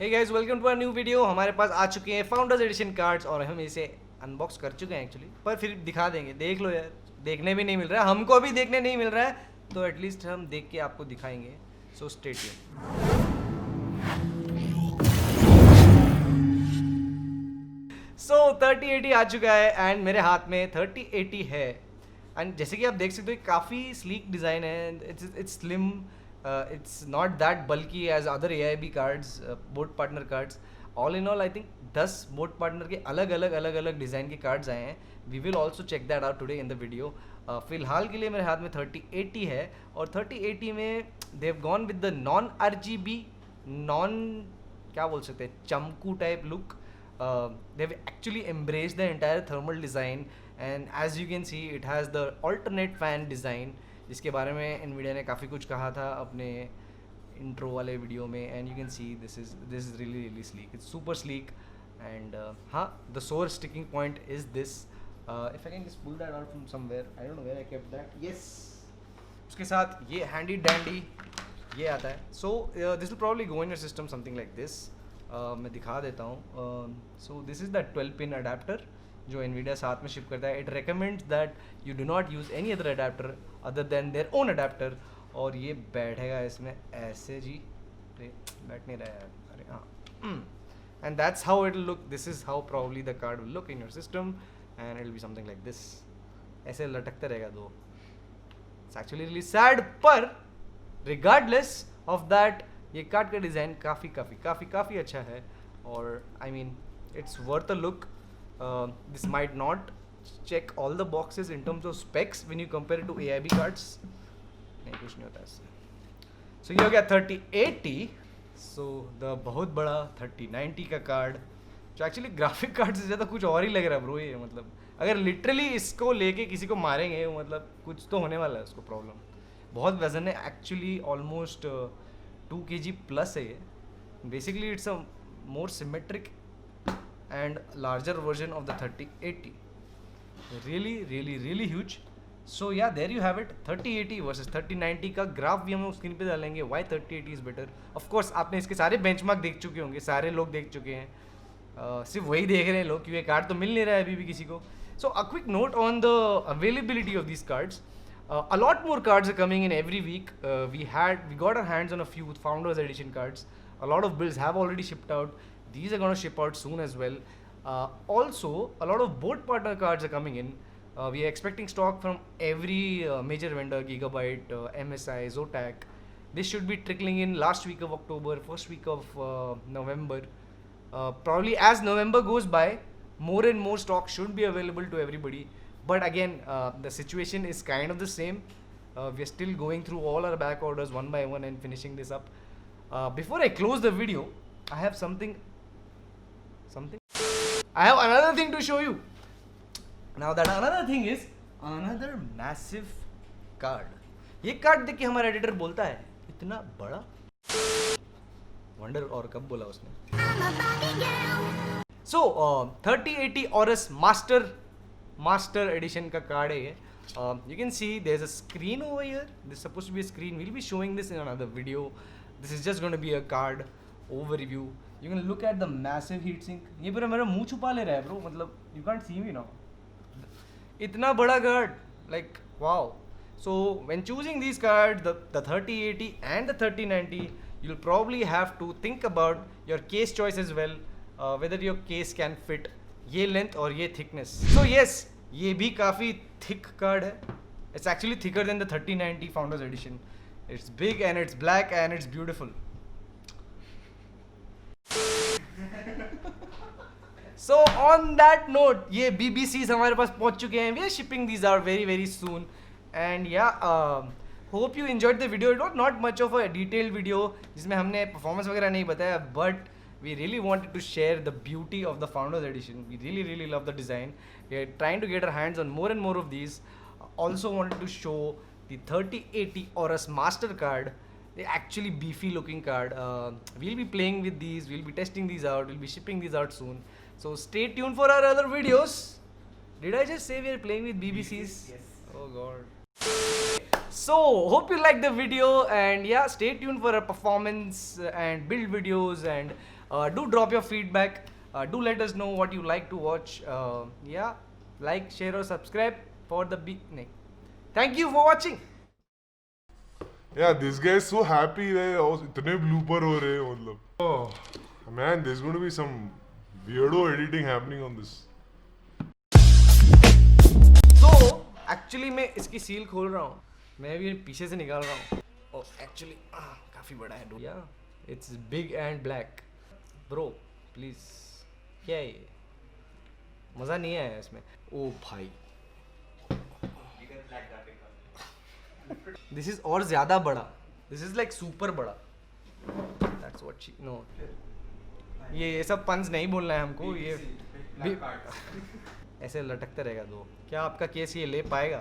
Hey guys welcome to a new video. हमारे पास आ चुके हैं फाउंडर्स एडिशन कार्ड्स और हम इसे अनबॉक्स कर चुके हैं एक्चुअली, पर फिर दिखा देंगे। देख लो यार, देखने भी नहीं मिल रहा है, हमको अभी देखने नहीं मिल रहा है, तो एटलीस्ट हम देख के आपको दिखाएंगे। So stay tuned. सो 3080 आ चुका है एंड मेरे हाथ में 3080 है। एंड जैसे कि आप देख सकते हो काफ़ी स्लीक डिज़ाइन है। It's slim, it's not that bulky as other AIB cards, boat partner cards. All in all I think 10 boat partner के अलग अलग डिज़ाइन के कार्ड्स आए हैं। We will also check that out today in the video. फिलहाल के लिए मेरे हाथ में 3080 है और 3080 में they have gone with the non RGB, non क्या बोल सकते हैं, चमकू type look. They've actually embraced the entire thermal design, and as you can see it has the alternate fan design, जिसके बारे में NVIDIA ने काफ़ी कुछ कहा था अपने इंट्रो वाले वीडियो में. And you can see this is really sleek, it's super sleek. And हाँ, the sore sticking point is this. If I can just pull that out from somewhere, I don't know where I kept that. Yes, उसके साथ ये handy dandy ये आता है. So this will probably go in your system something like this. मैं दिखा देता हूँ. So this is the 12 pin adapter जो NVIDIA साथ में शिप करता है. It recommends that you do not use any other adapter other than their own adapter. और ये बैठेगा इसमें ऐसे जी. अरे बैठ नहीं रहा है, अरे हाँ. And that's how it will look. This is how probably the card will look in your system and it will be something like this. ऐसे लटकते रहेगा though. It's actually really sad, पर रिगार्डलेस ऑफ दैट ये card का design काफ़ी अच्छा है. और I mean it's worth a look. This might not check all the boxes in terms of specs when you compare to AIB cards. नहीं, कुछ नहीं होता इससे. सो ये हो गया 3080. सो द बहुत बड़ा 3090 का कार्ड, जो एक्चुअली ग्राफिक कार्ड से ज़्यादा कुछ और ही लग रहा है ब्रो. ये मतलब अगर लिटरली इसको लेके किसी को मारेंगे, मतलब कुछ तो होने वाला है उसको प्रॉब्लम. बहुत वजन है एक्चुअली, ऑलमोस्ट 2 kg प्लस है ये. Basically it's a more symmetric and larger version of the 3080. Really huge. So ya there you have it, 3080 versus 3090 का ग्राफ भी हम स्क्रीन पे डालेंगे. Why 3080 is better. Of course आपने इसके सारे बेंचमार्क देख चुके होंगे, सारे लोग देख चुके हैं. सिर्फ वही देख रहे हैं लोग, क्योंकि कार्ड तो मिल नहीं रहा है अभी भी किसी को. So a quick note on the availability of these cards. A lot more cards are coming in every week. We got our hands on a few Founders Edition cards. A lot of builds have already shipped out. These are going to ship out soon as well. Also, a lot of boat partner cards are coming in. We are expecting stock from every major vendor: Gigabyte, MSI, Zotac. This should be trickling in last week of October, first week of November. Probably as November goes by, more and more stock should be available to everybody. But again, the situation is kind of the same. We are still going through all our back orders one by one and finishing this up. Before I close the video, I have something. I have another thing to show you. Now that another thing is another massive card. ये card देख के हमारा editor बोलता है, इतना बड़ा. Wonder और कब बोला उसने. So 3080 Aorus Master Edition का कार्ड है ये. You can see there's a screen over here. This is supposed to be a screen. We'll be showing this in another video. This is just going to be a card overview. You can look at the massive heatsink. ये पूरा मेरा मुंह छुपा ले रहा है bro. मतलब you can't see me now. इतना बड़ा card, like wow. So when choosing these cards, the 3080 and the 3090, you'll probably have to think about your case choice as well. Whether your case can fit ये length और ये thickness. So yes, ये भी काफ़ी thick card है. It's actually thicker than the 3090 founders edition. It's big and it's black and it's beautiful. So on that note, ये BBCs हमारे पास पहुंच चुके हैं. We are shipping these are very soon. And ya hope you enjoyed the video. It was not much of a detailed video जिसमें हमने performance वगैरह नहीं बताया, but we really wanted to share the beauty of the Founders Edition. We really love the design. We are trying to get our hands on more and more of these. Also wanted to show the 3080 Aorus Master card. The actually beefy looking card. We'll be playing with these. We'll be testing these out. We'll be shipping these out soon. So stay tuned for our other videos. Did I just say we are playing with BBCs? Yes. Oh god. So hope you liked the video, and yeah, stay tuned for our performance and build videos and Do drop your feedback. Do let us know what you like to watch. Yeah, like, share or subscribe for the big. Thank you for watching. Yeah, this guy is so happy that इतने blooper हो रहे हैं मतलब. Oh man, there's going to be some weirdo editing happening on this. So actually मैं इसकी seal खोल रहा हूँ. मैं भी पीछे से निकाल रहा हूँ. Oh, actually काफी बड़ा है. Yeah, it's big and black. Bro, please. क्या है ये? मजा नहीं आया इसमें. ओ भाई. This is और ज्यादा बड़ा. This is like super बड़ा. That's what she no. ये सब पंच नहीं बोलना है हमको. ये ऐसे लटकते रहेगा. दो क्या आपका केस ये ले पाएगा?